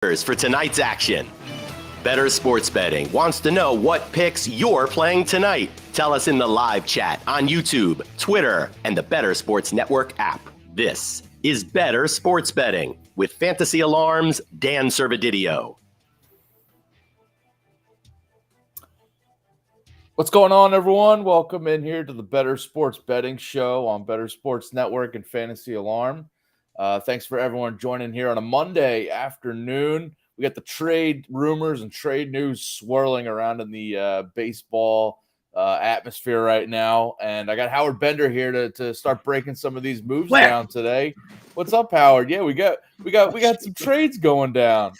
For tonight's action. Bettor Sports Betting wants to know what picks you're playing tonight. Tell us in the live chat on YouTube, Twitter, and the Bettor Sports Network app. This is Bettor Sports Betting with Fantasy Alarm's Dan Servodidio. What's going on, everyone? Welcome in here to the Bettor Sports Betting Show on Bettor Sports Network and Fantasy Alarm. Thanks for everyone joining here on a Monday afternoon. We got the trade rumors and trade news swirling around in the baseball atmosphere right now, and I got Howard Bender here to start breaking some of these moves down today. What's up, Howard? Yeah, we got some trades going down.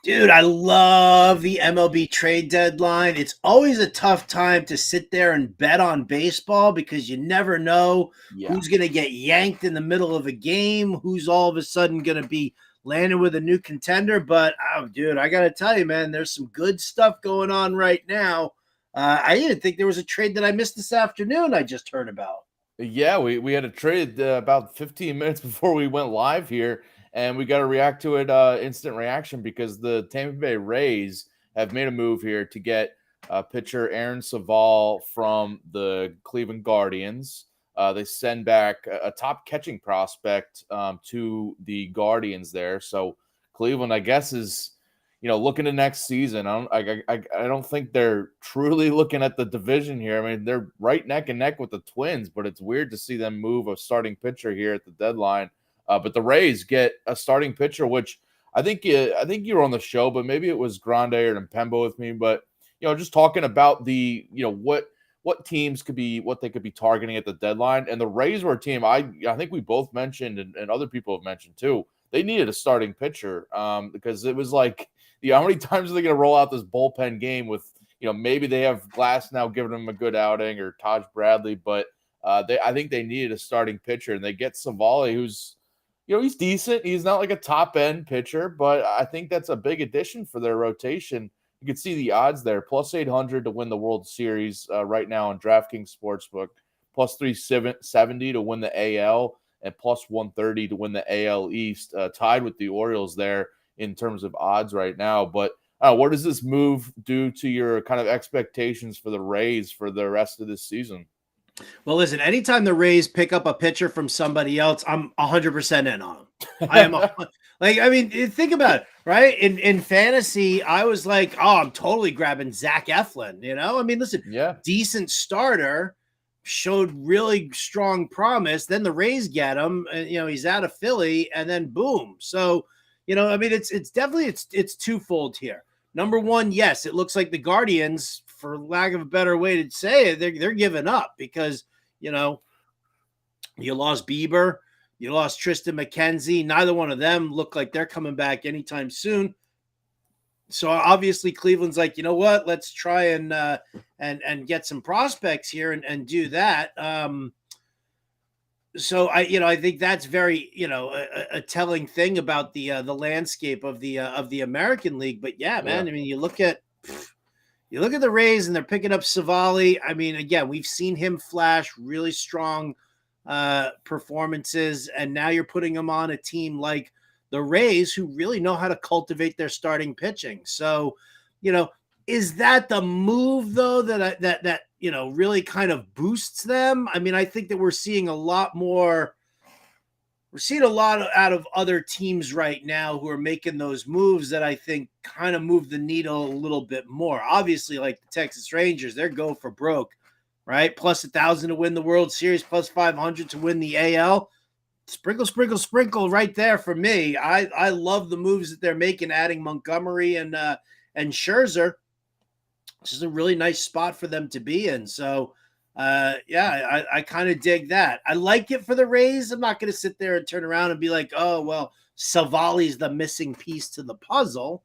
Dude, I love the MLB trade deadline. It's always a tough time to sit there and bet on baseball because you never know who's going to get yanked in the middle of a game, who's all of a sudden going to be landing with a new contender. But, dude, I got to tell you, man, there's some good stuff going on right now. I didn't think there was a trade that I missed this afternoon I just heard about. Yeah, we had a trade about 15 minutes before we went live here. And we got to react to it, instant reaction, because the Tampa Bay Rays have made a move here to get pitcher Aaron Civale from the Cleveland Guardians. They send back a top catching prospect to the Guardians there. So Cleveland, I guess, is looking to next season. I don't think they're truly looking at the division here. I mean, they're right neck and neck with the Twins, but it's weird to see them move a starting pitcher here at the deadline. But the Rays get a starting pitcher, which I think you were on the show, but maybe it was Grande or Mpemba with me. But just talking about the what teams could be, what they could be targeting at the deadline, and the Rays were a team I think we both mentioned, and other people have mentioned too. They needed a starting pitcher because it was like, how many times are they going to roll out this bullpen game with maybe they have Glass now giving them a good outing or Taj Bradley, but I think they needed a starting pitcher, and they get Civale, who's he's decent. He's not like a top-end pitcher, but I think that's a big addition for their rotation. You can see the odds there. Plus 800 to win the World Series right now on DraftKings Sportsbook. Plus 370 to win the AL, and plus 130 to win the AL East. Tied with the Orioles there in terms of odds right now. But what does this move do to your kind of expectations for the Rays for the rest of this season? Well, listen, anytime the Rays pick up a pitcher from somebody else, I'm 100% in on them. I am think about it, right? In fantasy, I was like, I'm totally grabbing Zach Eflin, I mean, listen, decent starter, showed really strong promise. Then the Rays get him, and, he's out of Philly, and then boom. So, I mean, it's definitely, it's twofold here. Number one, yes, it looks like the Guardians, for lack of a better way to say it, they're giving up because, you lost Bieber, you lost Tristan McKenzie. Neither one of them look like they're coming back anytime soon. So obviously Cleveland's like, you know what, let's try and get some prospects here and do that. So I think that's very, a telling thing about the landscape of the American League. But yeah, man, I mean, you look at the Rays and they're picking up Civale. I mean, again, we've seen him flash really strong performances, and now you're putting him on a team like the Rays, who really know how to cultivate their starting pitching. So, is that the move though that really kind of boosts them? I mean, I think that we're seeing a lot out of other teams right now who are making those moves that I think kind of move the needle a little bit more. Obviously, like the Texas Rangers, they're go for broke, right? Plus 1,000 to win the World Series, plus 500 to win the AL. Sprinkle, sprinkle, sprinkle right there for me. I love the moves that they're making, adding Montgomery and Scherzer. This is a really nice spot for them to be in. So, I kind of dig that. I like it for the Rays. I'm not going to sit there and turn around and be like, oh, well, Savali's the missing piece to the puzzle.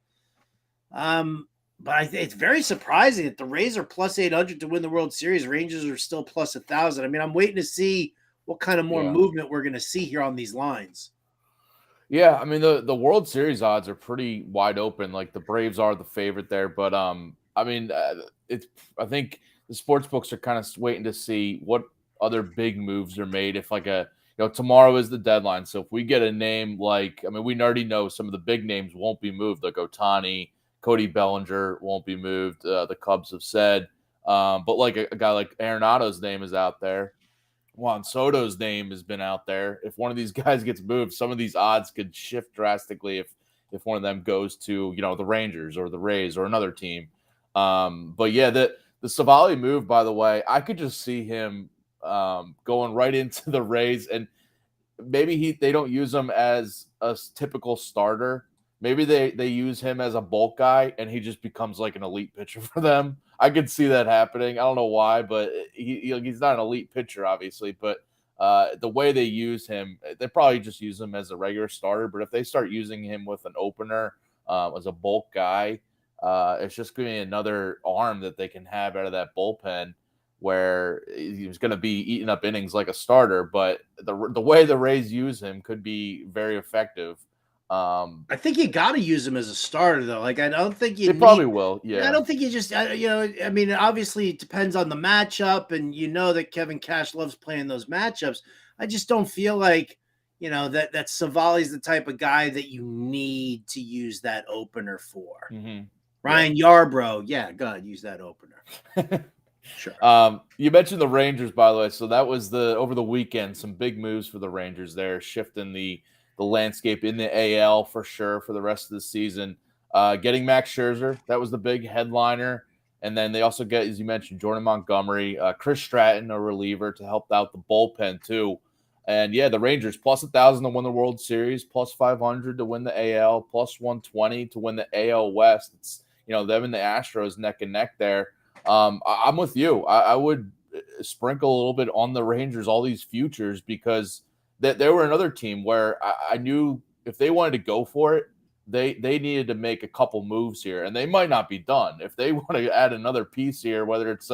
But it's very surprising that the Rays are plus 800 to win the World Series. Rangers are still plus 1,000. I mean, I'm waiting to see what kind of more movement we're going to see here on these lines. Yeah, I mean, the World Series odds are pretty wide open. Like the Braves are the favorite there, but I mean, I think the sports books are kind of waiting to see what other big moves are made. If like a tomorrow is the deadline. So if we get a name like, we already know some of the big names won't be moved, like Ohtani, Cody Bellinger won't be moved. The Cubs have said, but like a guy like Arenado's name is out there. Juan Soto's name has been out there. If one of these guys gets moved, some of these odds could shift drastically if one of them goes to, the Rangers or the Rays or another team. But yeah, the Civale move, by the way, I could just see him going right into the Rays, and maybe they don't use him as a typical starter. Maybe they use him as a bulk guy, and he just becomes like an elite pitcher for them. I could see that happening. I don't know why, but he's not an elite pitcher, obviously. But the way they use him, they probably just use him as a regular starter. But if they start using him with an opener as a bulk guy, it's just going to be another arm that they can have out of that bullpen, where he's going to be eating up innings like a starter. But the way the Rays use him could be very effective. I think you got to use him as a starter, though. Like, I don't think you probably will. Yeah, I don't think you just, obviously it depends on the matchup, and that Kevin Cash loves playing those matchups. I just don't feel like, that Civale's the type of guy that you need to use that opener for. Mm-hmm. Ryan Yarbrough, yeah, go ahead, use that opener. Sure. You mentioned the Rangers, by the way. So that was over the weekend, some big moves for the Rangers there, shifting the landscape in the AL for sure for the rest of the season. Getting Max Scherzer, that was the big headliner. And then they also get, as you mentioned, Jordan Montgomery, Chris Stratton, a reliever, to help out the bullpen too. And yeah, the Rangers plus 1,000 to win the World Series, plus 500 to win the AL, plus 120 to win the AL West. It's, them and the Astros neck and neck there. I'm with you. I would sprinkle a little bit on the Rangers, all these futures, because they were another team where I knew if they wanted to go for it, they needed to make a couple moves here, and they might not be done. If they want to add another piece here, whether it's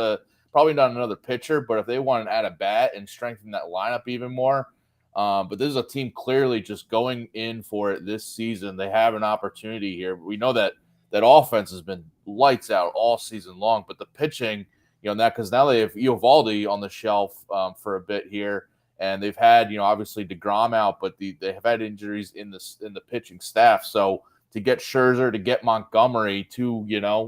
probably not another pitcher, but if they want to add a bat and strengthen that lineup even more. But this is a team clearly just going in for it this season. They have an opportunity here. We know that offense has been lights out all season long, but the pitching, because now they have Eovaldi on the shelf for a bit here. And they've had, obviously DeGrom out, but they have had injuries in the pitching staff. So to get Scherzer, to get Montgomery, two,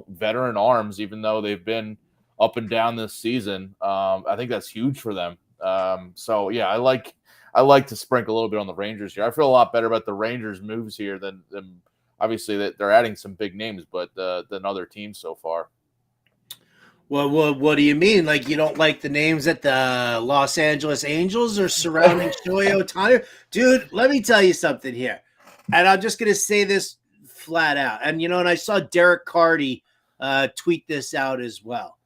veteran arms, even though they've been up and down this season, I think that's huge for them. So yeah, I like to sprinkle a little bit on the Rangers here. I feel a lot better about the Rangers moves here than obviously that they're adding some big names, but than other teams so far. Well, what do you mean? Like, you don't like the names at the Los Angeles Angels or surrounding Shohei Ohtani? Dude, let me tell you something here. And I'm just going to say this flat out. And, and I saw Derek Carty tweet this out as well.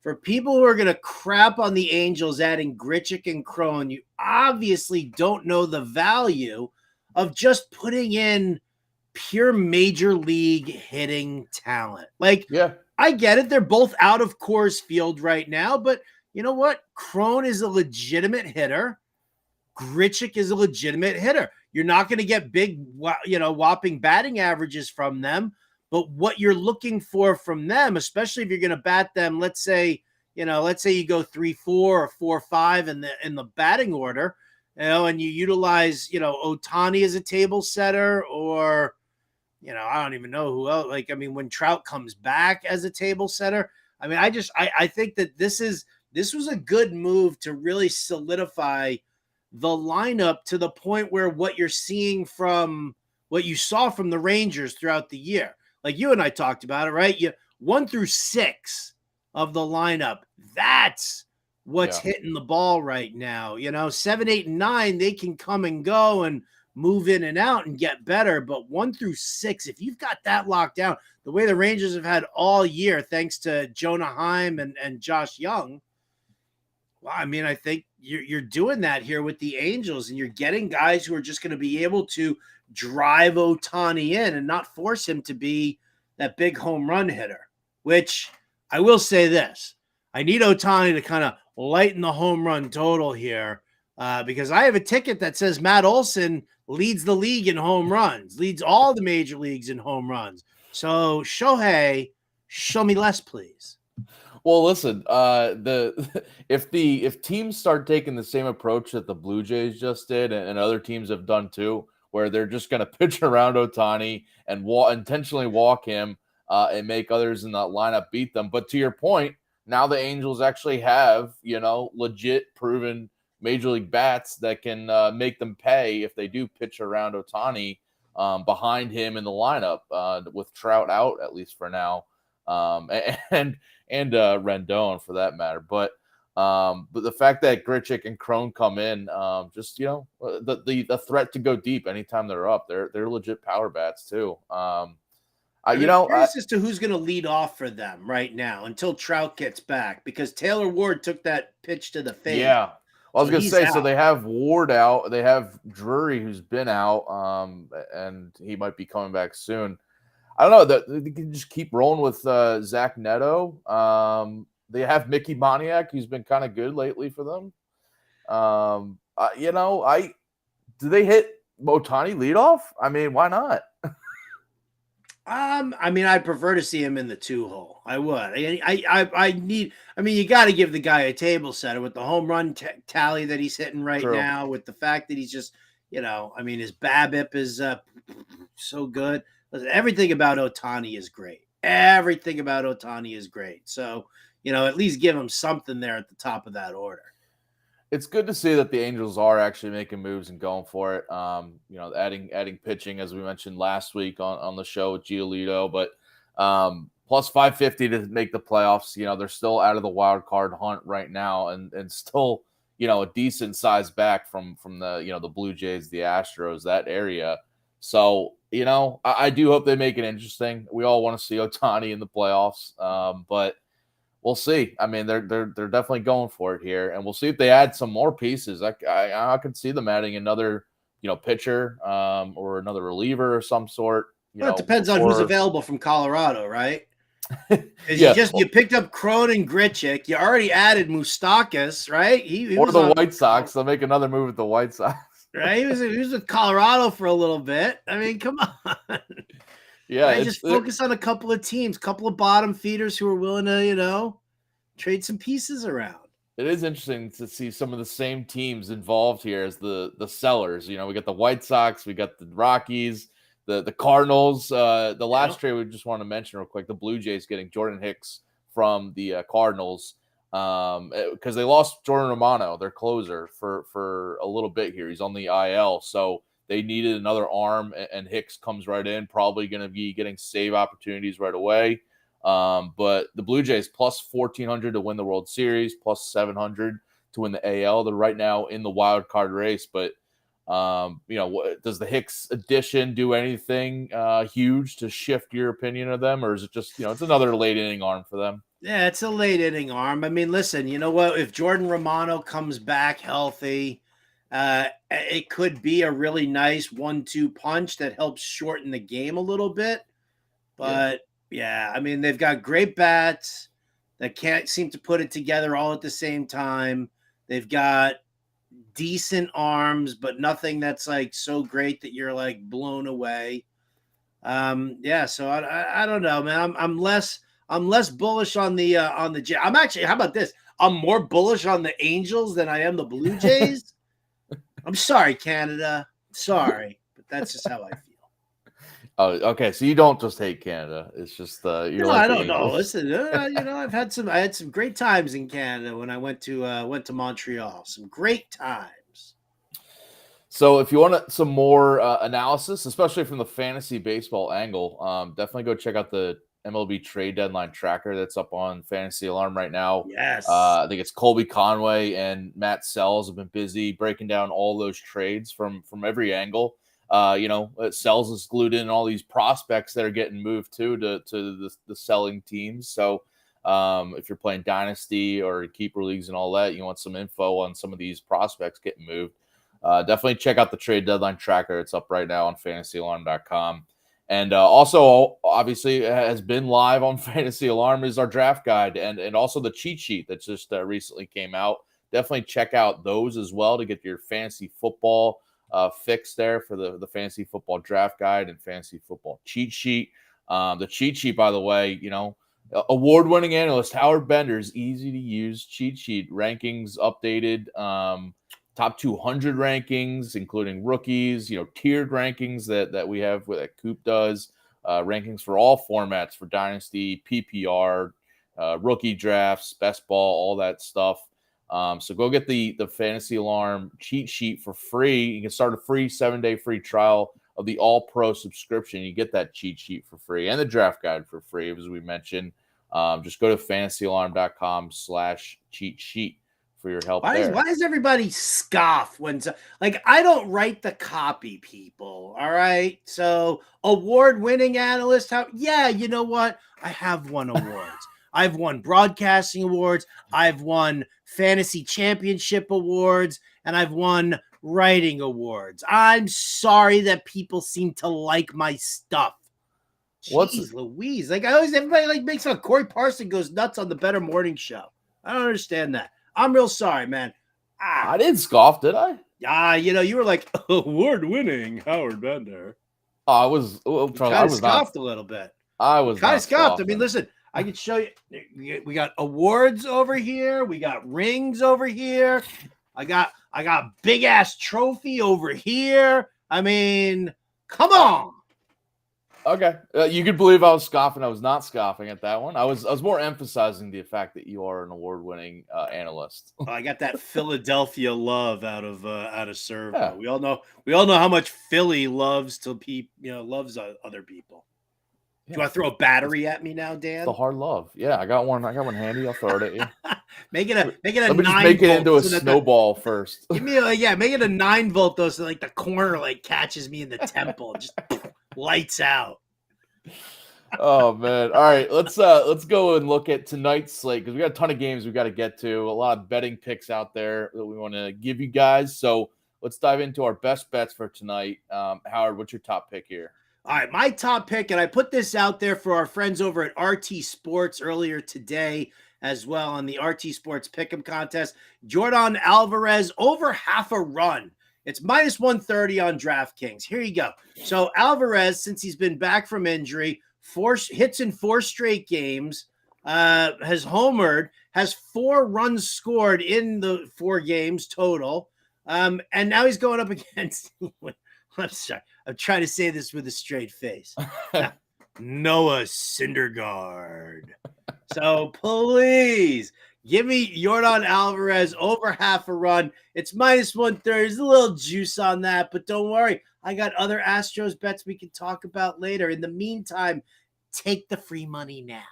For people who are going to crap on the Angels adding Grichuk and Cron, you obviously don't know the value of just putting in pure major league hitting talent. Like, yeah. I get it. They're both out of Coors Field right now, but you know what? Cron is a legitimate hitter. Grichuk is a legitimate hitter. You're not going to get big, whopping batting averages from them, but what you're looking for from them, especially if you're going to bat them, let's say you go 3-4 or 4-5 in the batting order, and you utilize, Ohtani as a table setter, or I don't even know who else. When Trout comes back as a table setter, I think that this was a good move to really solidify the lineup to the point where what you're seeing from what you saw from the Rangers throughout the year, like you and I talked about it, right? 1 through 6 of the lineup, that's what's hitting the ball right now. 7, 8, and 9, they can come and go and move in and out and get better. But 1 through 6, if you've got that locked down, the way the Rangers have had all year, thanks to Jonah Heim and Josh Young, well, I think you're doing that here with the Angels, and you're getting guys who are just going to be able to drive Ohtani in and not force him to be that big home run hitter, which I will say this. I need Ohtani to kind of lighten the home run total here because I have a ticket that says Matt Olson leads the league in home runs, leads all the major leagues in home runs. So Shohei, show me less, please. Well, listen, if teams start taking the same approach that the Blue Jays just did, and other teams have done too, where they're just going to pitch around Ohtani and intentionally walk him and make others in that lineup beat them. But to your point, now the Angels actually have, legit proven major league bats that can make them pay if they do pitch around Ohtani behind him in the lineup with Trout out, at least for now. And Rendon for that matter. But the fact that Grichuk and Cron come in, the threat to go deep anytime they're up, they're legit power bats too. I'm curious as to who's going to lead off for them right now until Trout gets back, because Taylor Ward took that pitch to the face. Yeah. Well, I was going to say, out. So they have Ward out. They have Drury, who's been out, and he might be coming back soon. I don't know. They can just keep rolling with Zach Neto. They have Mickey Moniak, who's been kind of good lately for them. Do they hit Ohtani leadoff? I mean, why not? I'd prefer to see him in the 2-hole. I would. You got to give the guy a table setter with the home run tally that he's hitting right True. now, with the fact that he's just, his BABIP is so good. Listen, everything about Ohtani is great. Everything about Ohtani is great. So, at least give him something there at the top of that order. It's good to see that the Angels are actually making moves and going for it. Adding pitching, as we mentioned last week on the show with Giolito, but plus 550 to make the playoffs. They're still out of the wild card hunt right now, and still, a decent size back from the the Blue Jays, the Astros, that area. So, I do hope they make it interesting. We all want to see Ohtani in the playoffs, but we'll see. I mean, they're definitely going for it here, and we'll see if they add some more pieces. I could see them adding another, pitcher or another reliever of some sort. It depends on who's available from Colorado, right? Yeah. You picked up Cron and Grichuk. You already added Moustakas, right? He or was the White Sox. They'll make another move with the White Sox. Right? He was with Colorado for a little bit. I mean, come on. Yeah, just focus on a couple of teams, couple of bottom feeders who are willing to, trade some pieces around. It is interesting to see some of the same teams involved here as the sellers. We got the White Sox, we got the Rockies, the Cardinals. The last trade we just want to mention real quick, the Blue Jays getting Jordan Hicks from the Cardinals because they lost Jordan Romano, their closer, for a little bit here. He's on the IL, so they needed another arm, and Hicks comes right in, probably going to be getting save opportunities right away. But the Blue Jays plus 1,400 to win the World Series, plus 700 to win the AL. They're right now in the wild card race, but does the Hicks addition do anything huge to shift your opinion of them, or is it just it's another late inning arm for them? Yeah, it's a late inning arm. I mean, listen, you know what? If Jordan Romano comes back healthy, it could be a really nice 1-2 punch that helps shorten the game a little bit. But yeah, I mean, they've got great bats that can't seem to put it together all at the same time. They've got decent arms, but nothing that's like so great that you're like blown away. So I don't know, man. I'm less bullish on the I'm actually, how about this? I'm more bullish on the Angels than I am the Blue Jays. I'm sorry, Canada. Sorry, but that's just how I feel. Oh, okay. So you don't just hate Canada. It's just I don't know. Listen, I had some great times in Canada when I went to Montreal. Some great times. So if you want some more analysis, especially from the fantasy baseball angle, definitely go check out the MLB trade deadline tracker that's up on Fantasy Alarm right now. Yes. I think it's Colby Conway and Matt Sells have been busy breaking down all those trades from every angle. Sells is glued in all these prospects that are getting moved to the selling teams. So if you're playing Dynasty or Keeper Leagues and all that, you want some info on some of these prospects getting moved. Definitely check out the trade deadline tracker. It's up right now on fantasyalarm.com. And also, obviously, has been live on Fantasy Alarm is our draft guide and also the cheat sheet that just recently came out. Definitely check out those as well to get your fantasy football fix there for the fantasy football draft guide and fantasy football cheat sheet. The cheat sheet, by the way, Award-winning analyst Howard Bender's easy-to-use cheat sheet rankings updated. Top 200 rankings, including rookies, tiered rankings that we have that Coop does, rankings for all formats for Dynasty, PPR, rookie drafts, best ball, all that stuff. So go get the Fantasy Alarm cheat sheet for free. You can start a free 7-day free trial of the All Pro subscription. You get that cheat sheet for free and the draft guide for free, as we mentioned. Just go to fantasyalarm.com/cheat sheet for your help there. Why does everybody scoff when I don't write the copy, people? All right. So award-winning analyst, you know what? I have won awards. I've won broadcasting awards. I've won fantasy championship awards, and I've won writing awards. I'm sorry that people seem to like my stuff. Jeez Louise. Everybody makes fun. Corey Parson goes nuts on the Bettor Morning Show. I don't understand that. I'm real sorry, man. I didn't scoff, did I? You were like award-winning Howard Bender. I was scoffed a little bit. I was kind of scoffed. I mean, listen, I can show you. We got awards over here. We got rings over here. I got big ass trophy over here. I mean, come on. Okay, you could believe I was scoffing. I was not scoffing at that one. I was more emphasizing the fact that you are an award-winning analyst. I got that Philadelphia love out of Servo. Yeah. We all know how much Philly loves loves other people. Do you want to throw a battery at me now, Dan? The hard love. Yeah, I got one handy. I'll throw it at you. Make it a Let me 9 just make it into a so snowball first. Give me make it a 9 volt though, so the corner catches me in the temple, and just lights out. Oh man! All right, let's go and look at tonight's slate because we got a ton of games we got to get to. A lot of betting picks out there that we want to give you guys. So let's dive into our best bets for tonight. Howard, what's your top pick here? All right, my top pick, and I put this out there for our friends over at RT Sports earlier today as well on the RT Sports Pick'em contest. Jordan Alvarez over half a run. It's -130 on DraftKings. Here you go. So Alvarez, since he's been back from injury, 4 hits in 4 straight games, has homered, has 4 runs scored in the 4 games total. And now he's going up against I'm sorry. I'm trying to say this with a straight face. Noah Syndergaard. So please give me Jordan Alvarez over half a run. It's -130. There's a little juice on that, but don't worry. I got other Astros bets we can talk about later. In the meantime, take the free money now.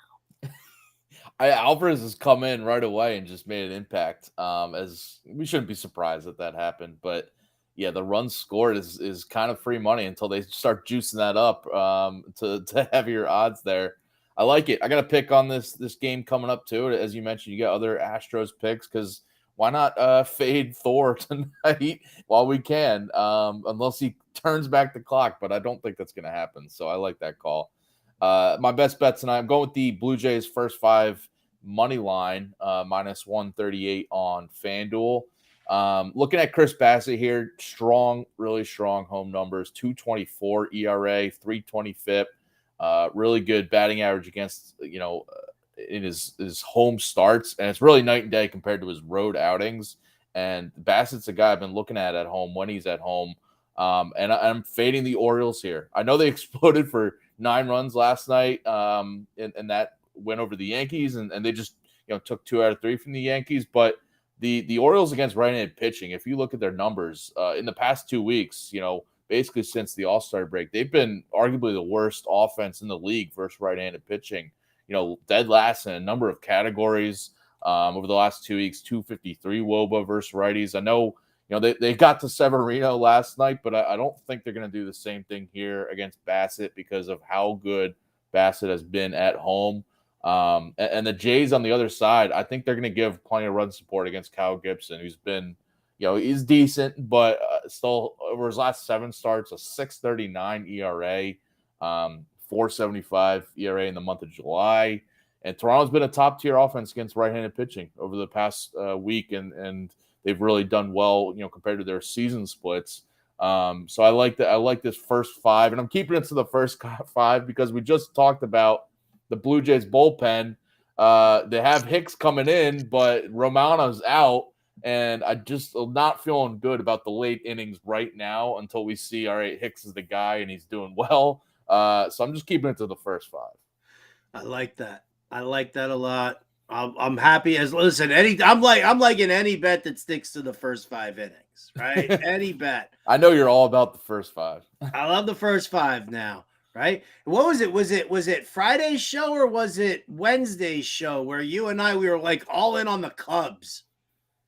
Alvarez has come in right away and just made an impact. As we shouldn't be surprised that happened, but yeah, the runs scored is kind of free money until they start juicing that up to heavier odds there. I like it. I got a pick on this game coming up too. As you mentioned, you got other Astros picks because why not fade Thor tonight while we can, unless he turns back the clock. But I don't think that's going to happen. So I like that call. My best bet tonight, I'm going with the Blue Jays first 5 money line, -138 on FanDuel. Looking at Chris Bassett here, really strong home numbers, 2.24 ERA, 3.20 FIP, really good batting average against, in his home starts. And it's really night and day compared to his road outings. And Bassett's a guy I've been looking at home when he's at home. And I'm fading the Orioles here. I know they exploded for 9 runs last night in that win over the Yankees. And they just, took 2 out of 3 from the Yankees. But the Orioles against right-handed pitching, if you look at their numbers in the past 2 weeks, basically since the All-Star break, they've been arguably the worst offense in the league versus right-handed pitching. Dead last in a number of categories over the last 2 weeks, 253 WOBA versus righties. I know, they got to Severino last night, but I don't think they're going to do the same thing here against Bassett because of how good Bassett has been at home. And the Jays on the other side, I think they're going to give plenty of run support against Kyle Gibson, who's been, he's decent, but still over his last 7 starts, a 6.39 ERA, 4.75 ERA in the month of July. And Toronto's been a top tier offense against right-handed pitching over the past week, and they've really done well, compared to their season splits. So I like that. I like this first 5, and I'm keeping it to the first 5 because we just talked about the Blue Jays bullpen. They have Hicks coming in, but Romano's out, and I just am not feeling good about the late innings right now until we see, all right, Hicks is the guy and he's doing well. So I'm just keeping it to the first 5. I like that. I like that a lot. I'm happy as listen. I'm like in any bet that sticks to the first 5 innings, right? Any bet. I know you're all about the first 5. I love the first 5 now, right? What was it? Was it Friday's show or was it Wednesday's show where you and we were like all in on the Cubs?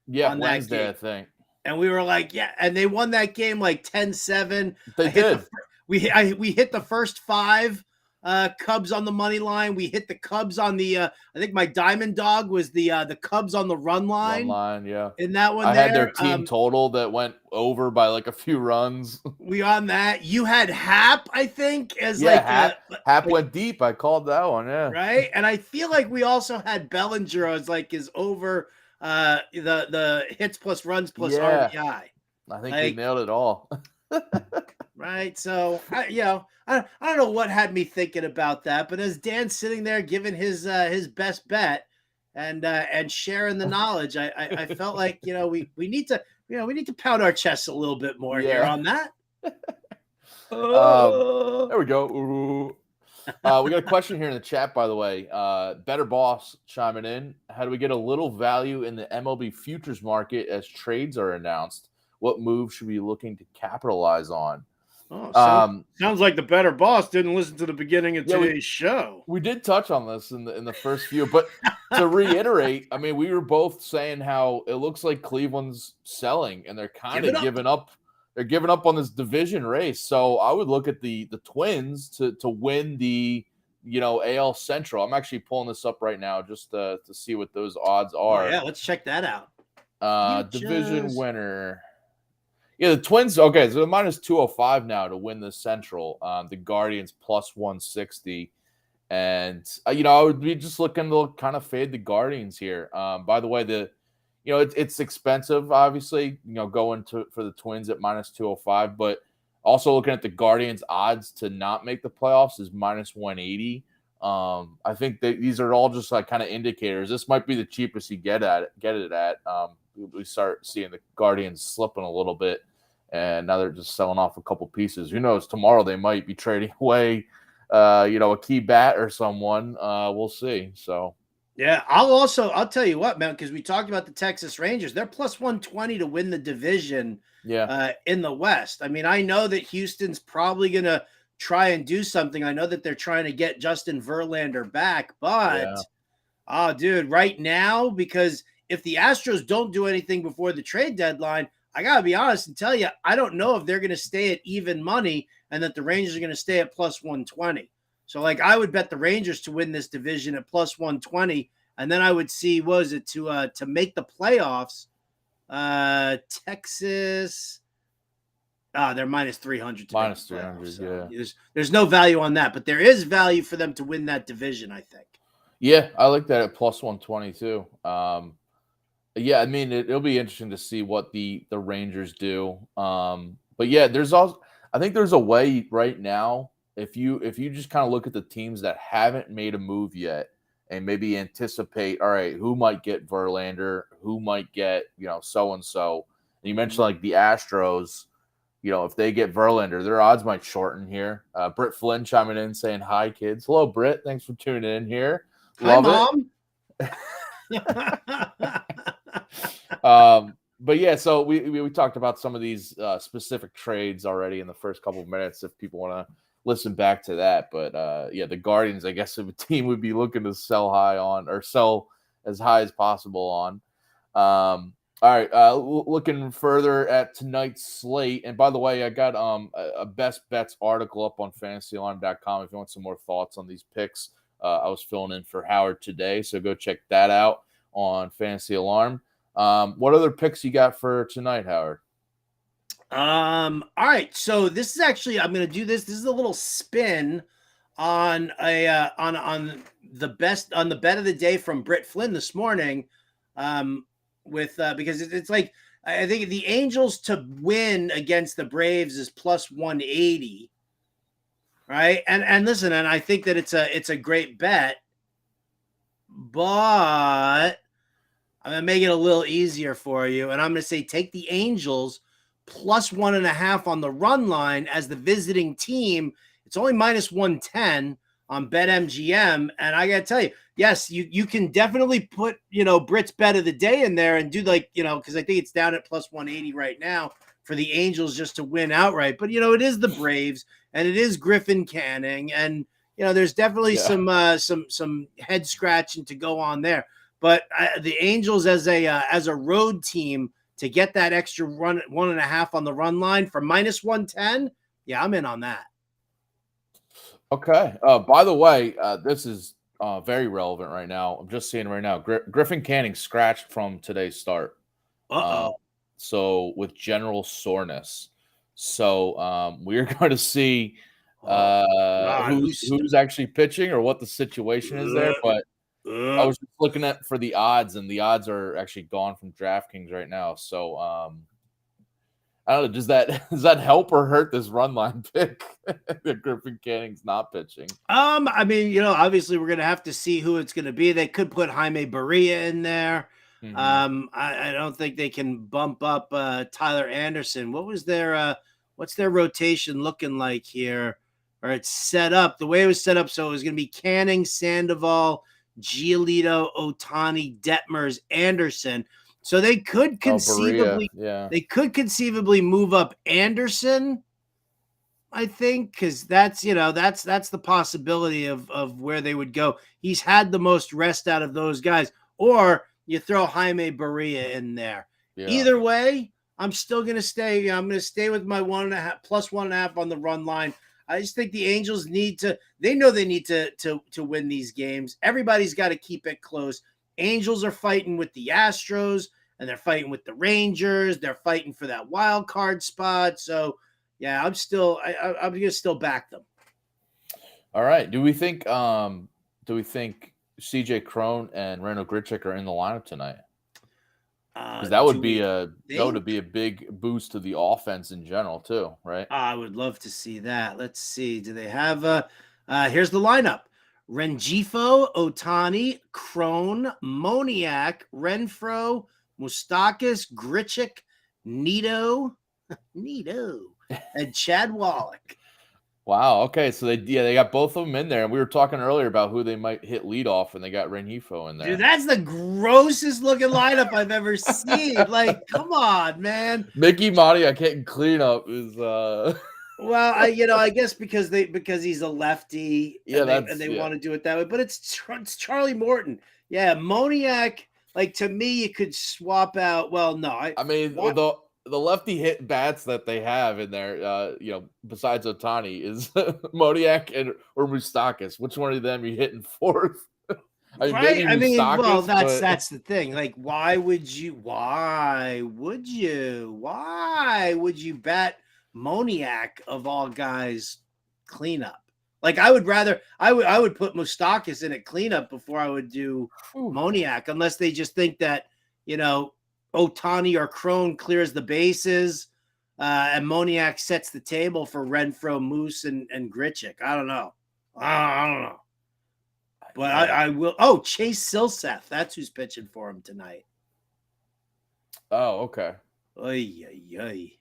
Yeah, Wednesday, I think. And we were like, yeah, and they won that game like 10-7. They did. We hit the first 5 Cubs on the money line. We hit the Cubs on the I think my diamond dog was the Cubs on the run line. Yeah. In that one, I had their team total that went over by like a few runs. We on that. You had Hap, I think, as Hap went deep. I called that one, yeah. Right. And I feel like we also had Bellinger as like his over the hits plus runs plus RBI. I think they nailed it all. Right. So I don't know what had me thinking about that, but as Dan's sitting there giving his best bet and sharing the knowledge, I felt like we need to pound our chests a little bit more here on that. There we go. We got a question here in the chat, by the way. Better Boss chiming in. How do we get a little value in the MLB futures market as trades are announced? What move should we be looking to capitalize on? Oh, sounds like the Better Boss didn't listen to the beginning of today's show. We did touch on this in the first few, but to reiterate, I mean, we were both saying how it looks like Cleveland's selling and they're kind of giving up. They're giving up on this division race. So I would look at the Twins to win the AL Central. I'm actually pulling this up right now just to see what those odds are. Oh, yeah, let's check that out. Division winner. Yeah, the Twins. Okay, so they're minus 205 now to win the Central. The Guardians plus 160, and I would be just looking to kind of fade the Guardians here. By the way, it's expensive, obviously. Going for the Twins at minus 205, but also looking at the Guardians' odds to not make the playoffs is minus 180. I think that these are all just like kind of indicators. This might be the cheapest you get it at. We start seeing the Guardians slipping a little bit, and now they're just selling off a couple pieces. Who knows? Tomorrow they might be trading away, a key bat or someone. We'll see. So, yeah, I'll tell you what, man, because we talked about the Texas Rangers. They're plus 120 to win the division. In the West. I mean, I know that Houston's probably gonna try and do something. I know that they're trying to get Justin Verlander back, but dude, right now, because if the Astros don't do anything before the trade deadline, I got to be honest and tell you, I don't know if they're going to stay at even money and that the Rangers are going to stay at plus 120. So, I would bet the Rangers to win this division at plus 120, and then I would see, to make the playoffs, Texas, they're minus 300. Minus 300, so There's no value on that, but there is value for them to win that division, I think. Yeah, I like that at plus 120 too. Yeah, I mean, it'll be interesting to see what the Rangers do. But yeah, I think there's a way right now, if you just kind of look at the teams that haven't made a move yet and maybe anticipate, all right, who might get Verlander, who might get, so-and-so. And you mentioned like the Astros, if they get Verlander, their odds might shorten here. Britt Flynn chiming in saying, hi, kids. Hello, Britt. Thanks for tuning in here. Love Hi, Mom. But yeah, so we talked about some of these specific trades already in the first couple of minutes if people want to listen back to that. But the Guardians, I guess, if a team would be looking to sell high on or sell as high as possible on. All right, looking further at tonight's slate. And by the way, I got a best bets article up on fantasyalarm.com if you want some more thoughts on these picks. I was filling in for Howard today, so go check that out on Fantasy Alarm. What other picks you got for tonight, Howard? All right, so this is actually, I'm going to do this. This is a little spin on on the bet of the day from Britt Flynn this morning. Because it's like, I think the Angels to win against the Braves is plus 180. right? And listen, and I think that it's a great bet, but I'm gonna make it a little easier for you, and I'm gonna say take the Angels plus 1.5 on the run line as the visiting team. It's only minus 110 on BetMGM, and I gotta tell you, yes, you can definitely put Brit's bet of the day in there and do because I think it's down at plus 180 right now for the Angels just to win outright. But it is the Braves and it is Griffin Canning, and there's definitely some head scratching to go on there. But the Angels as a road team to get that extra 1.5 on the run line for minus 110, yeah, I'm in on that. Okay. By the way, this is very relevant right now. I'm just seeing right now, Griffin Canning scratched from today's start. So with general soreness. So we're going to see who's actually pitching or what the situation is there. But I was just looking for the odds, and the odds are actually gone from DraftKings right now. So I don't know. Does that help or hurt this run line pick that Griffin Canning's not pitching? I mean, obviously we're gonna have to see who it's gonna be. They could put Jaime Barria in there. Mm-hmm. I don't think they can bump up Tyler Anderson. What's their rotation looking like here? Or it's set up the way it was set up, so it was gonna be Canning, Sandoval, Giolito, Ohtani, Detmers, Anderson. So they could conceivably, move up Anderson, I think, because that's the possibility of where they would go. He's had the most rest out of those guys, or you throw Jaime Barria in there. Yeah. Either way, I'm still gonna stay. I'm gonna stay with my 1.5 plus 1.5 on the run line. I just think the Angels need to win these games. Everybody's got to keep it close. Angels are fighting with the Astros, and they're fighting with the Rangers. They're fighting for that wild card spot. So, yeah, I'm going to still back them. All right. Do we think CJ Cron and Cron Grichuk are in the lineup tonight? Because that would be a big boost to the offense in general too, right? I would love to see that. Let's see. Do they have here's the lineup: Rengifo, Ohtani, Cron, Moniak, Renfroe, Moustakas, Grichuk, Nito, and Chad Wallach. Wow. Okay. So they got both of them in there. And we were talking earlier about who they might hit lead off, and they got Rengifo in there. Dude, that's the grossest looking lineup I've ever seen. Like, come on, man. Mickey Moniak hitting cleanup is well, I guess because he's a lefty, and they want to do it that way. But it's Charlie Morton. Yeah, Moniak. Like, to me, you could swap out. Well, no, the lefty hit bats that they have in there, besides Ohtani, is Moniak or Moustakas. Which one of them are you hitting fourth? That's the thing. Like, why would you bat Moniak of all guys cleanup? Like, I would put Moustakas in at cleanup before I would do Moniak, unless they just think that, Ohtani or Cron clears the bases, and Moniak sets the table for Renfroe, Moose, and Grichuk. I don't know. But I will. Oh, Chase Silseth. That's who's pitching for him tonight. Oh, okay. Oy.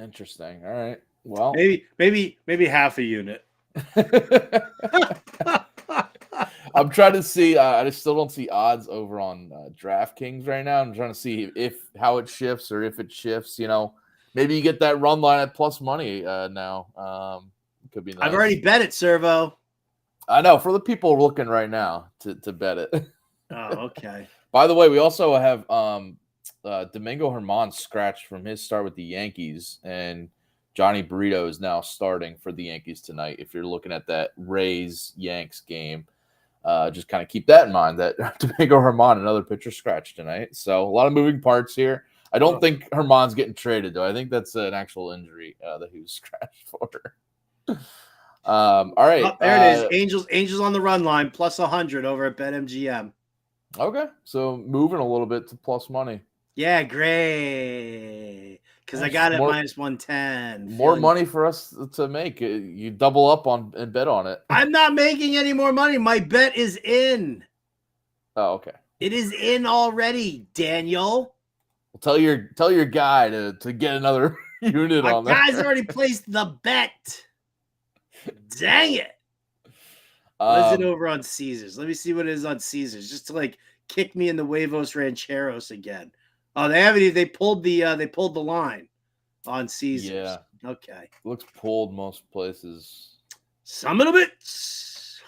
Interesting. All right. Well, maybe half a unit. I'm trying to see. I just still don't see odds over on DraftKings right now. I'm trying to see how it shifts or if it shifts. Maybe you get that run line at plus money now. Could be nice. I've already bet it, Servo. I know, for the people looking right now to bet it. Oh, okay. By the way, we also have Domingo Germán scratched from his start with the Yankees, and Johnny Burrito is now starting for the Yankees tonight. If you're looking at that Rays-Yanks game, just kind of keep that in mind, that Domingo Germán, another pitcher, scratched tonight. So a lot of moving parts here. I don't think Germán's getting traded, though. I think that's an actual injury that he was scratched for. All right. Oh, there it is. Angels on the run line, plus 100 over at BetMGM. Okay. So moving a little bit to plus money. Yeah, great. because I got it minus 110. More money for us to make. You double up on and bet on it. I'm not making any more money. My bet is in. Oh, okay. It is in already, Daniel. Well, tell your guy to get another unit on there. My guy's already placed the bet. Dang it. What is it over on Caesars? Let me see what it is on Caesars, just to like kick me in the huevos rancheros again. Oh, they haven't even. They pulled the line on Caesars. Yeah. Okay. Looks pulled most places. Some of the bits.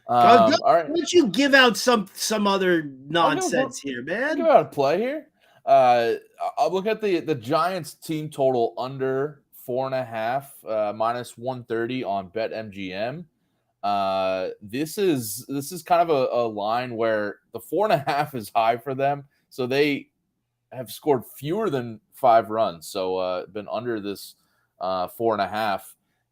All right. Why don't you give out some other nonsense here, man? Give out a play here. I'll look at the Giants team total under 4.5, minus 130 on BetMGM. This is kind of a line where the 4.5 is high for them, so they have scored fewer than 5 runs. So been under this 4.5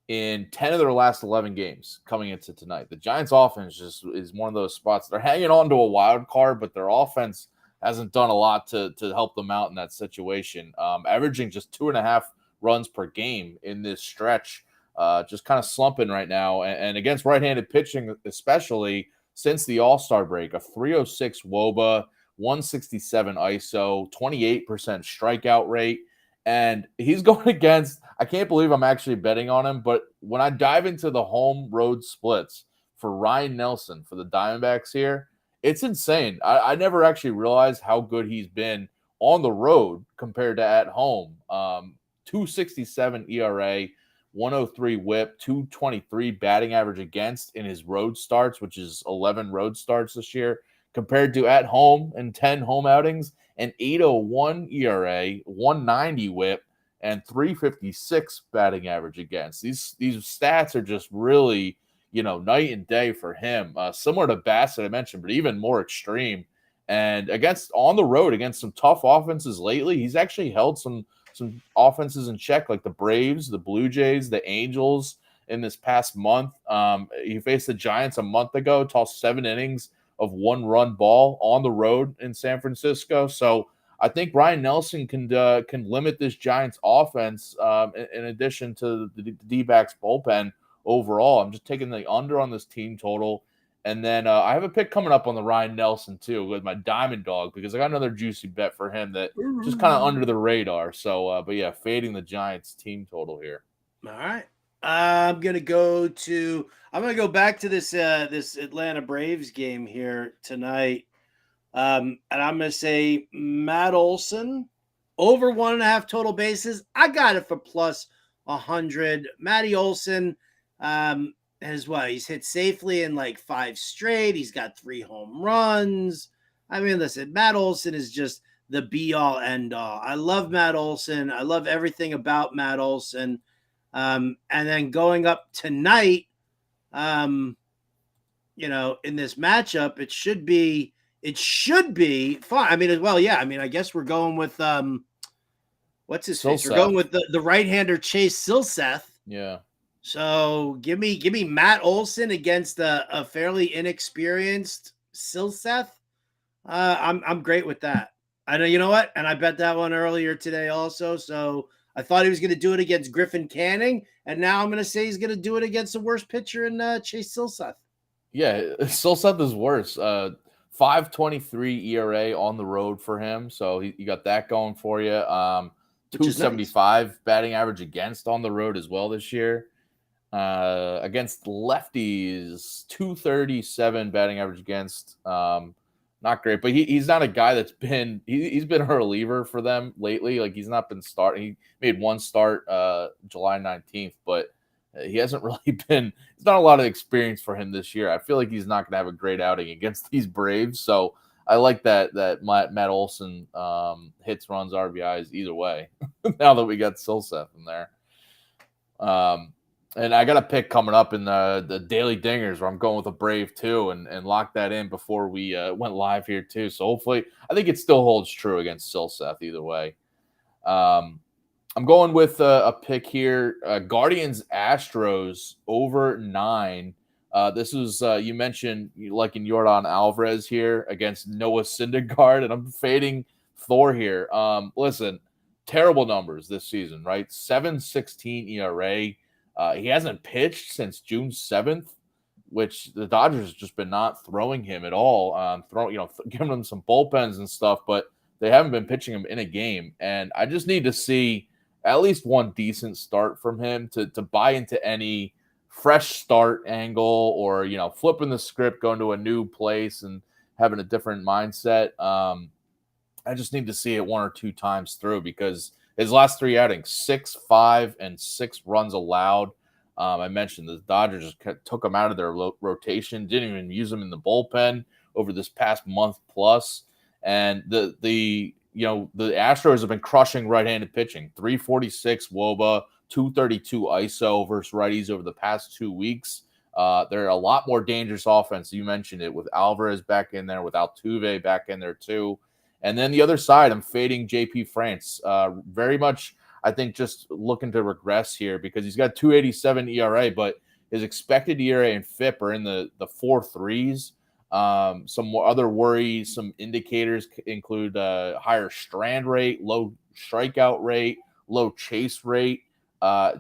in 10 of their last 11 games coming into tonight. The Giants offense just is one of those spots. They're hanging on to a wild card, but their offense hasn't done a lot to help them out in that situation. Averaging just 2.5 runs per game in this stretch. Just kind of slumping right now. And against right-handed pitching, especially since the All-Star break, a 306 WOBA, 167 ISO, 28% strikeout rate. And he's going against, I can't believe I'm actually betting on him, but when I dive into the home road splits for Ryan Nelson for the Diamondbacks here, it's insane. I never actually realized how good he's been on the road compared to at home. 267 ERA, 103 whip, 223 batting average against in his road starts, which is 11 road starts this year, compared to at home in 10 home outings, an 801 ERA, 190 whip, and 356 batting average against. These stats are just really, night and day for him. Similar to Bassett I mentioned, but even more extreme. And on the road against some tough offenses lately, he's actually held some offenses in check, like the Braves, the Blue Jays, the Angels in this past month. He faced the Giants a month ago, tossed 7 innings of 1-run ball on the road in San Francisco. So I think Ryan Nelson can limit this Giants offense in addition to the D-backs bullpen overall. I'm just taking the under on this team total. And then I have a pick coming up on the Ryan Nelson, too, with my Diamond Dog, because I got another juicy bet for him that just kind of under the radar. So, but yeah, fading the Giants team total here. All right. I'm going to go back to this Atlanta Braves game here tonight. And I'm going to say Matt Olson over 1.5 total bases. I got it for plus 100. Matty Olson, he's hit safely in like 5 straight. He's got 3 home runs. I mean, listen, Matt Olson is just the be all end all. I love Matt Olson. I love everything about Matt Olson. And then going up tonight, in this matchup, it should be fun. I mean, well, yeah. I mean, I guess we're going with what's his face? We're going with the right-hander Chase Silseth. Yeah. So give me Matt Olson against a fairly inexperienced Silseth. I'm great with that. I know, you know what? And I bet that one earlier today also. So I thought he was going to do it against Griffin Canning, and now I'm going to say he's going to do it against the worst pitcher in Chase Silseth. Yeah, Silseth is worse. 5.23 ERA on the road for him, so you got that going for you. 275 nice. Batting average against on the road as well this year. Against lefties, 237 batting average against. Not great, but he's not a guy that's been he's been a reliever for them lately. Like, he's not been starting. He made 1 start July 19th, but he hasn't really been. It's not a lot of experience for him this year. I feel like he's not going to have a great outing against these Braves. So I like that Matt Olson hits, runs, RBIs either way. Now that we got Silseth in there. And I got a pick coming up in the Daily Dingers where I'm going with a Brave too, and lock that in before we went live here too. So hopefully, I think it still holds true against Silseth either way. I'm going with a pick here. Guardians Astros over 9. This is you mentioned you liking Yordan Alvarez here against Noah Syndergaard, and I'm fading Thor here. Listen, terrible numbers this season, right? 7.16 ERA. He hasn't pitched since June 7th, which the Dodgers have just been not throwing him at all. Giving him some bullpens and stuff, but they haven't been pitching him in a game. And I just need to see at least one decent start from him to buy into any fresh start angle or, flipping the script, going to a new place and having a different mindset. I just need to see it one or two times through because his last 3 outings, 6, 5, and 6 runs allowed. I mentioned the Dodgers just took him out of their rotation, didn't even use him in the bullpen over this past month plus. And the Astros have been crushing right-handed pitching. 346 WOBA, 232 ISO versus righties over the past 2 weeks. They're a lot more dangerous offense. You mentioned it with Alvarez back in there, with Altuve back in there too. And then the other side, I'm fading JP France. Very much, I think, just looking to regress here because he's got 2.87 ERA, but his expected ERA and FIP are in the 4.3s. Some other worries, some indicators include higher strand rate, low strikeout rate, low chase rate.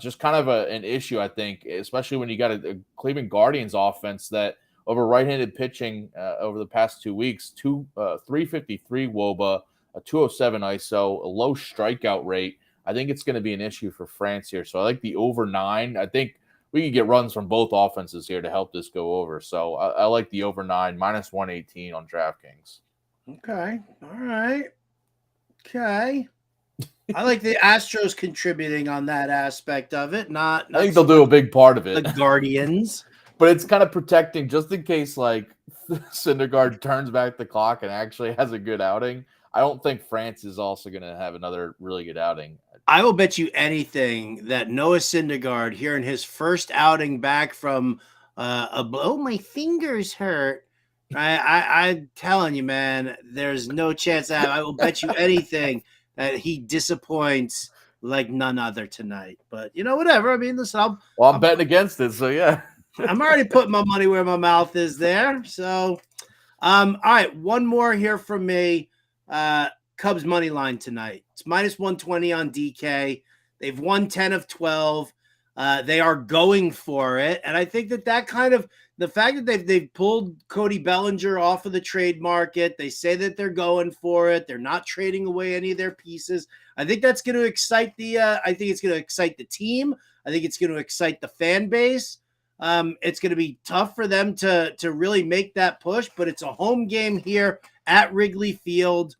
Just kind of an issue, I think, especially when you got a Cleveland Guardians offense that over right-handed pitching over the past 2 weeks, 353 WOBA, a 207 ISO, a low strikeout rate. I think it's going to be an issue for France here. So I like the over 9. I think we can get runs from both offenses here to help this go over. So I like the over 9, minus 118 on DraftKings. Okay. All right. Okay. I like the Astros contributing on that aspect of it. Not I think they'll do a big part of it. The Guardians. But it's kind of protecting just in case, like, Syndergaard turns back the clock and actually has a good outing. I don't think France is also going to have another really good outing. I will bet you anything that Noah Syndergaard, here in his first outing back from my fingers hurt. I'm telling you, man, there's no chance that I will bet you anything that he disappoints like none other tonight. But, whatever. I mean, listen, I'm betting against it, so yeah. I'm already putting my money where my mouth is there. So, all right, one more here from me. Cubs money line tonight. It's minus 120 on DK. They've won 10 of 12. They are going for it. And I think that kind of the fact that they've pulled Cody Bellinger off of the trade market, they say that they're going for it. They're not trading away any of their pieces. I think that's going to excite it's going to excite the team. I think it's going to excite the fan base. It's going to be tough for them to really make that push, but it's a home game here at Wrigley Field.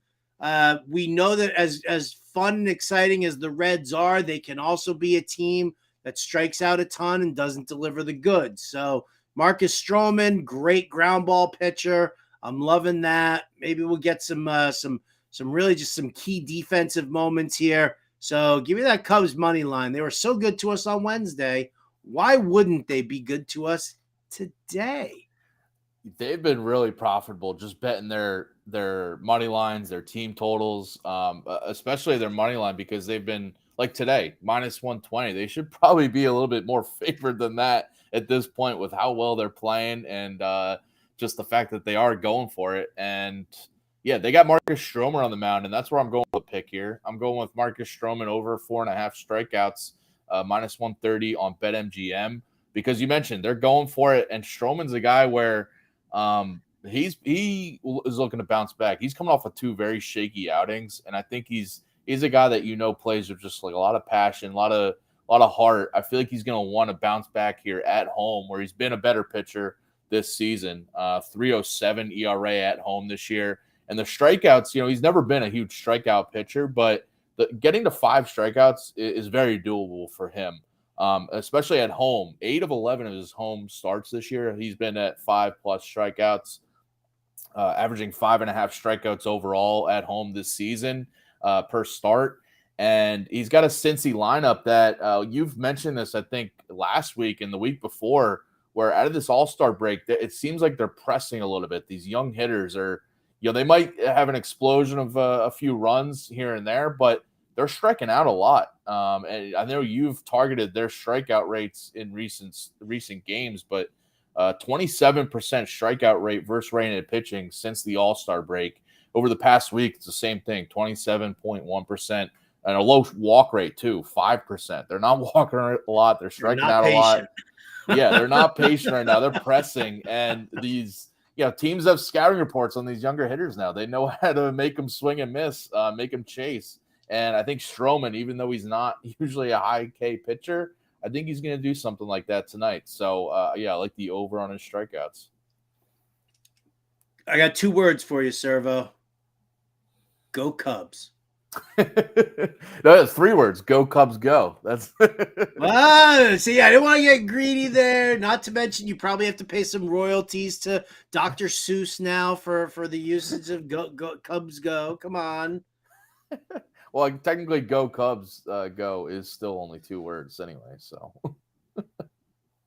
We know that as fun and exciting as the Reds are, they can also be a team that strikes out a ton and doesn't deliver the goods. So Marcus Stroman, great ground ball pitcher. I'm loving that. Maybe we'll get some really just some key defensive moments here. So give me that Cubs money line. They were so good to us on Wednesday. Why wouldn't they be good to us today? They've been really profitable just betting their money lines, their team totals, especially their money line, because they've been, like today, minus 120. They should probably be a little bit more favored than that at this point with how well they're playing and just the fact that they are going for it. And, yeah, they got Marcus Stroman on the mound, and that's where I'm going with the pick here. I'm going with Marcus Stroman over 4.5 strikeouts, minus 130 on BetMGM, because you mentioned they're going for it, and Stroman's a guy where he is looking to bounce back. He's coming off of 2 very shaky outings, and I think he's a guy that plays with just like a lot of passion, a lot of heart. I feel like he's going to want to bounce back here at home, where he's been a better pitcher this season. 3.07 ERA at home this year, and the strikeouts. He's never been a huge strikeout pitcher, but getting to 5 strikeouts is very doable for him. Especially at home. 8 of 11 of his home starts this year, he's been at 5+ strikeouts, averaging 5.5 strikeouts overall at home this season per start. And he's got a Cincy lineup that you've mentioned this, I think, last week and the week before, where out of this All-Star break, it seems like they're pressing a little bit. These young hitters are, they might have an explosion of a few runs here and there, but they're striking out a lot. And I know you've targeted their strikeout rates in recent games, but 27% strikeout rate versus right-handed pitching since the All-Star break. Over the past week, it's the same thing, 27.1% and a low walk rate too, 5%. They're not walking a lot. They're striking out a lot. Yeah, they're not patient right now. They're pressing, and these teams have scouting reports on these younger hitters now. They know how to make them swing and miss, make them chase. And I think Stroman, even though he's not usually a high K pitcher, I think he's going to do something like that tonight. So, I like the over on his strikeouts. I got 2 words for you, Servo. Go Cubs. No, that's 3 words. Go Cubs, go. That's See, I didn't want to get greedy there. Not to mention, you probably have to pay some royalties to Dr. Seuss now for the usage of go Cubs go. Come on. Well, technically, go Cubs go is still only 2 words anyway. So.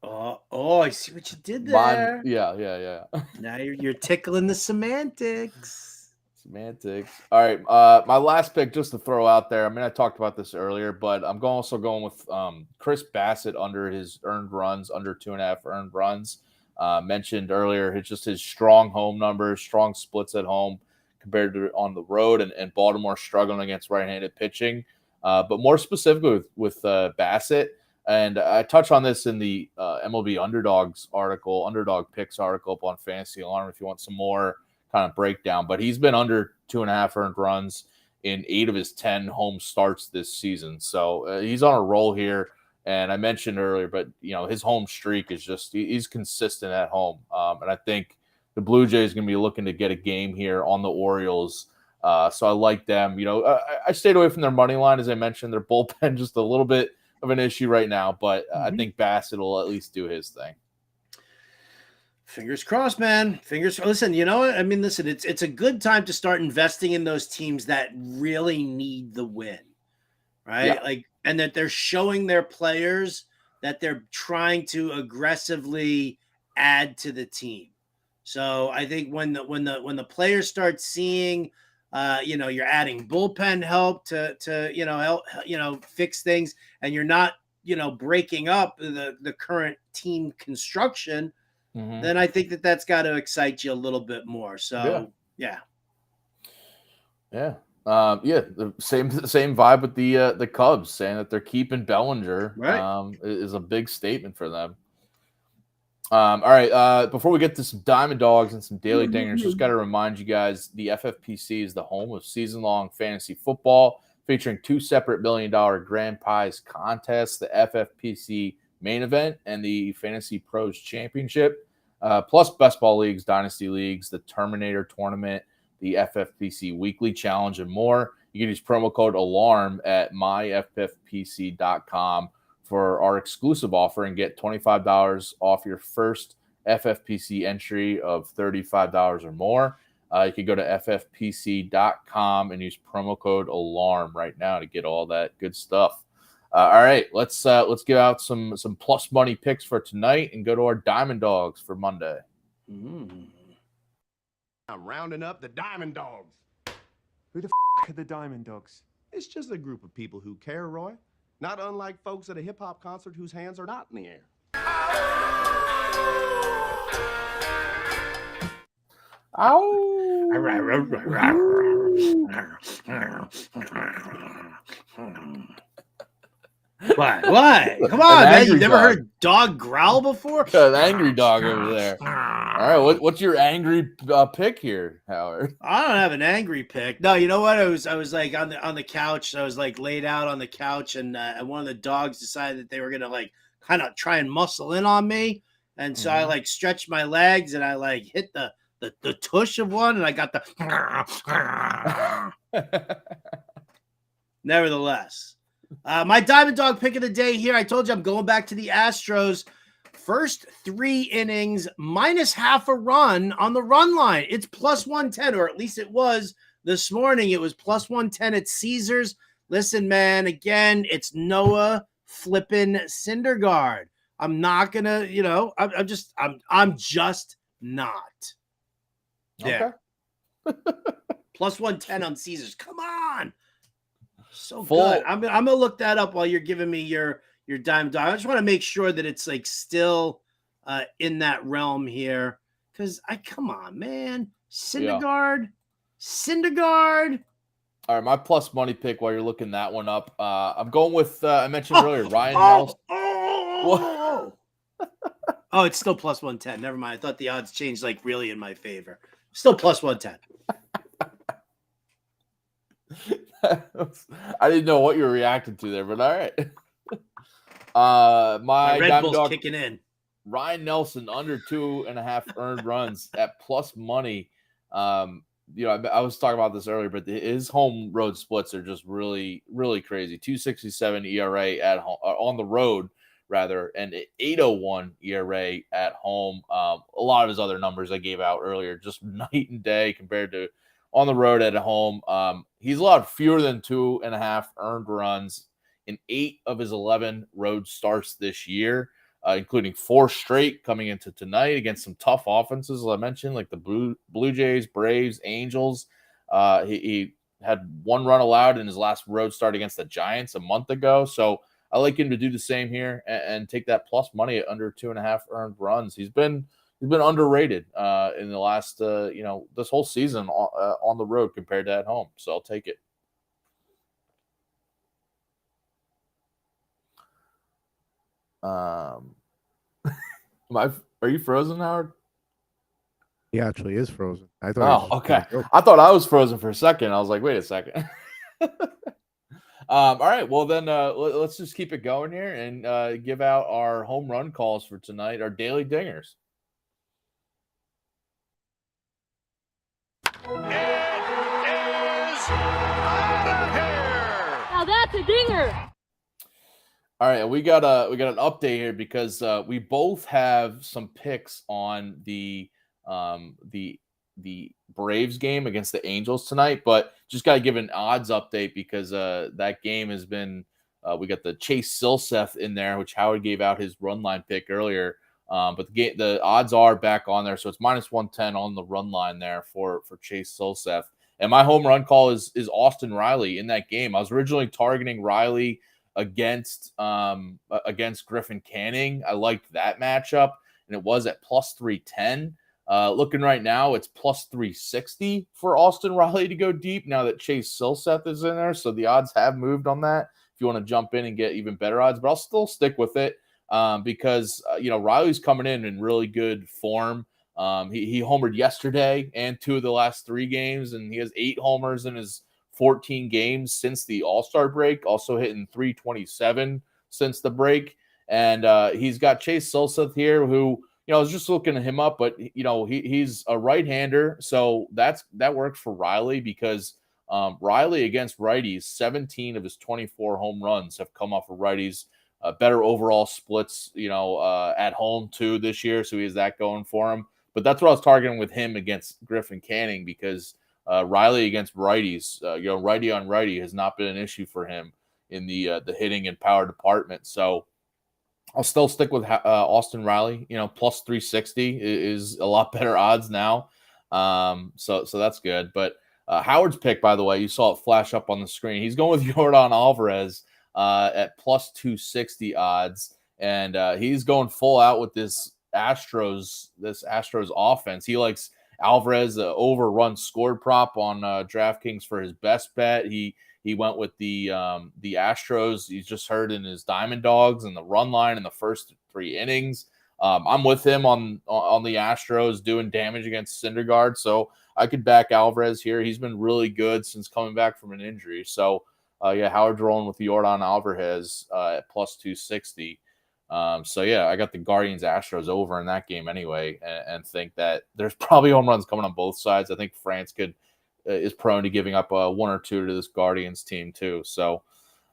I see what you did there. Yeah. Now you're tickling the semantics. Semantics. All right. My last pick, just to throw out there. I mean, I talked about this earlier, but I'm also going with Chris Bassett under his earned runs, under 2.5 earned runs. Mentioned earlier, it's just his strong home numbers, strong splits at home compared to on the road, and Baltimore struggling against right-handed pitching. But more specifically with Bassett, and I touch on this in the MLB Underdog Picks article up on Fantasy Alarm if you want some more kind of breakdown, but he's been under 2.5 earned runs in 8 of his 10 home starts this season. So he's on a roll here. And I mentioned earlier, but his home streak is just, he's consistent at home. And I think the Blue Jays going to be looking to get a game here on the Orioles. So I like them. I stayed away from their money line, as I mentioned. Their bullpen just a little bit of an issue right now, but I think Bassett will at least do his thing. Fingers crossed, man. Listen, you know what? I mean, listen, it's a good time to start investing in those teams that really need the win, right? Yeah. And that they're showing their players that they're trying to aggressively add to the team. So I think when the players start seeing, you're adding bullpen help to help, fix things, and you're not, breaking up the current team construction. Mm-hmm. Then I think that's got to excite you a little bit more. So, yeah. The same vibe with the Cubs, saying that they're keeping Bellinger. Right. Is a big statement for them. All right. Before we get to some Diamond Dogs and some Daily Dingers, just got to remind you guys, the FFPC is the home of season-long fantasy football, featuring 2 separate $1 million grand prize contests: the FFPC main event and the Fantasy Pros Championship, plus best ball leagues, dynasty leagues, the Terminator Tournament, the FFPC Weekly Challenge, and more. You can use promo code ALARM at myffpc.com for our exclusive offer and get $25 off your first FFPC entry of $35 or more. You can go to ffpc.com and use promo code ALARM right now to get all that good stuff. All right, let's give out some plus money picks for tonight and go to our Diamond Dogs for Monday. I'm rounding up the Diamond Dogs. Who the are the Diamond Dogs? It's just a group of people who care, Roy. Not unlike folks at a hip-hop concert whose hands are not in the air. What? Come on, man. You've never heard a dog growl before? An angry dog over there. All right, what's your angry pick here, Howard? I don't have an angry pick. No, you know what? I was like on the couch. I was like laid out on the couch, and one of the dogs decided that they were gonna like kind of try and muscle in on me, and so I like stretched my legs and I like hit the tush of one, and I got the. Nevertheless. My Diamond Dog pick of the day here. I told you I'm going back to the Astros. First 3 innings, minus half a run on the run line. It's plus 110, or at least it was this morning. It was plus 110 at Caesars. Listen, man, again, it's Noah flipping Syndergaard. I'm not going to, I'm just not. There. Okay. Plus 110 on Caesars. Come on. So good. I'm gonna look that up while you're giving me your Diamond Dog. I just want to make sure that it's like still in that realm here, because come on, man, Syndergaard. All right, my plus money pick while you're looking that one up. I'm going with I mentioned earlier Ryan Nelson. Oh, it's still plus 110. Never mind. I thought the odds changed like really in my favor. Still plus 110. I didn't know what you were reacting to there, but all right. My Red Diamond Bull's Dog, kicking in. Ryan Nelson under 2.5 earned runs at plus money. I was talking about this earlier, but his home road splits are just really, really crazy. 2.67 ERA at home, on the road rather, and 8.01 ERA at home. A lot of his other numbers I gave out earlier, just night and day compared to on the road at home. He's allowed fewer than 2.5 earned runs in 8 of his 11 road starts this year, including 4 straight coming into tonight against some tough offenses, as I mentioned, like the Blue Jays, Braves, Angels. He had 1 run allowed in his last road start against the Giants a month ago. So I like him to do the same here and take that plus money at under 2.5 earned runs. He's been underrated in the last this whole season on the road compared to at home. So I'll take it. Are you frozen, Howard? He actually is frozen. I thought. Oh, okay. I thought I was frozen for a second. I was like, wait a second. All right. Well, then let's just keep it going here and give out our home run calls for tonight, our daily dingers. Now that's a dinger. All right, we got an update here because we both have some picks on the Braves game against the Angels tonight, but just got to give an odds update because that game has been we got the Chase Silseth in there, which Howard gave out his run line pick earlier. But the odds are back on there, so it's minus 110 on the run line there for Chase Silseth. And my home run call is Austin Riley in that game. I was originally targeting Riley against Griffin Canning. I liked that matchup, and it was at plus 310. Looking right now, it's plus 360 for Austin Riley to go deep now that Chase Silseth is in there. So the odds have moved on that if you want to jump in and get even better odds, but I'll still stick with it because Riley's coming in really good form. He homered yesterday and 2 of the last 3 games, and he has 8 homers in his 14 games since the All-Star break, also hitting 327 since the break. And he's got Chase Silseth here, who, I was just looking at him up, but he's a right-hander, so that works for Riley because Riley against righties, 17 of his 24 home runs have come off of righties. Better overall splits, at home too this year, so he has that going for him. But that's what I was targeting with him against Griffin Canning because Riley against righties, righty on righty has not been an issue for him in the hitting and power department. So I'll still stick with Austin Riley. Plus 360 is a lot better odds now. So that's good. But Howard's pick, by the way, you saw it flash up on the screen. He's going with Yordan Alvarez at plus 260 odds, and he's going full out with this Astros offense. He likes Alvarez overrun scored prop on DraftKings for his best bet. He went with the Astros. He's just heard in his Diamond Dogs and the run line in the first 3 innings. I'm with him on the Astros doing damage against Syndergaard, so I could back Alvarez here. He's been really good since coming back from an injury. So Howard's rolling with Yordan Alvarez at plus 260. I got the Guardians Astros over in that game anyway, and think that there's probably home runs coming on both sides. I think France is prone to giving up 1 or 2 to this Guardians team too. So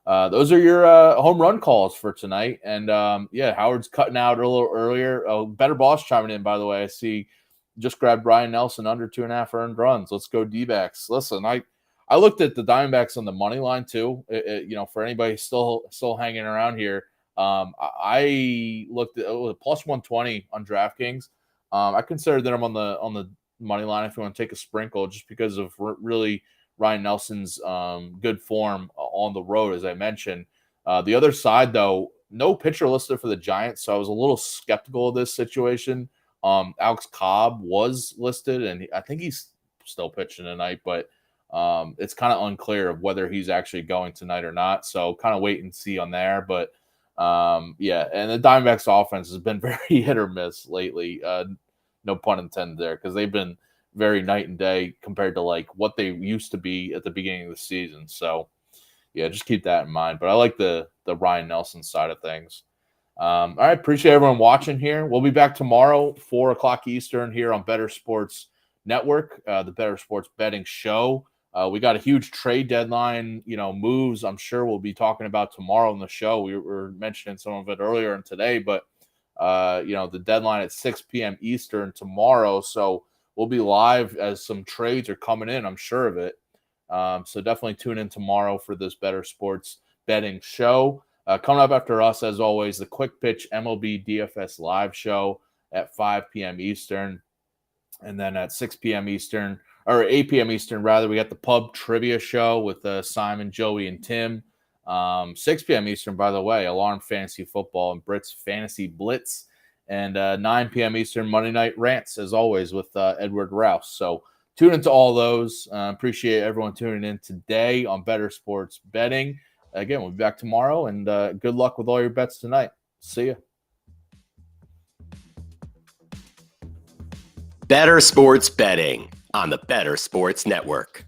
those are your home run calls for tonight. And Howard's cutting out a little earlier. Better Boss chiming in, by the way. I see just grabbed Brian Nelson under 2.5 earned runs. Let's go D-backs. Listen, I looked at the Diamondbacks on the money line too. For anybody still hanging around here, I looked at plus 120 on DraftKings. I considered that I'm on the money line if you want to take a sprinkle, just because of really Ryan Nelson's good form on the road, as I mentioned. The other side, though, no pitcher listed for the Giants, so I was a little skeptical of this situation. Alex Cobb was listed, and I think he's still pitching tonight, but It's kind of unclear of whether he's actually going tonight or not. So kind of wait and see on there. But yeah, and the Diamondbacks offense has been very hit or miss lately. No pun intended there, because they've been very night and day compared to like what they used to be at the beginning of the season. So yeah, just keep that in mind. But I like the Ryan Nelson side of things. All right, appreciate everyone watching here. We'll be back tomorrow, 4:00 Eastern, here on Bettor Sports Network, the Bettor Sports Betting Show. We got a huge trade deadline, moves I'm sure we'll be talking about tomorrow in the show. We were mentioning some of it earlier in today, but, the deadline at 6 p.m. Eastern tomorrow. So we'll be live as some trades are coming in. I'm sure of it. So definitely tune in tomorrow for this Bettor Sports Betting Show. Coming up after us, as always, the Quick Pitch MLB DFS live show at 5 p.m. Eastern. And then at 6 p.m. Eastern, or 8 p.m. Eastern, rather, we got the Pub Trivia Show with Simon, Joey, and Tim. 6 p.m. Eastern, by the way, Alarm Fantasy Football and Brit's Fantasy Blitz. And 9 p.m. Eastern, Monday Night Rants, as always, with Edward Rouse. So tune into all those. Appreciate everyone tuning in today on Bettor Sports Betting. Again, we'll be back tomorrow, and good luck with all your bets tonight. See ya. Bettor Sports Betting on the Bettor Sports Network.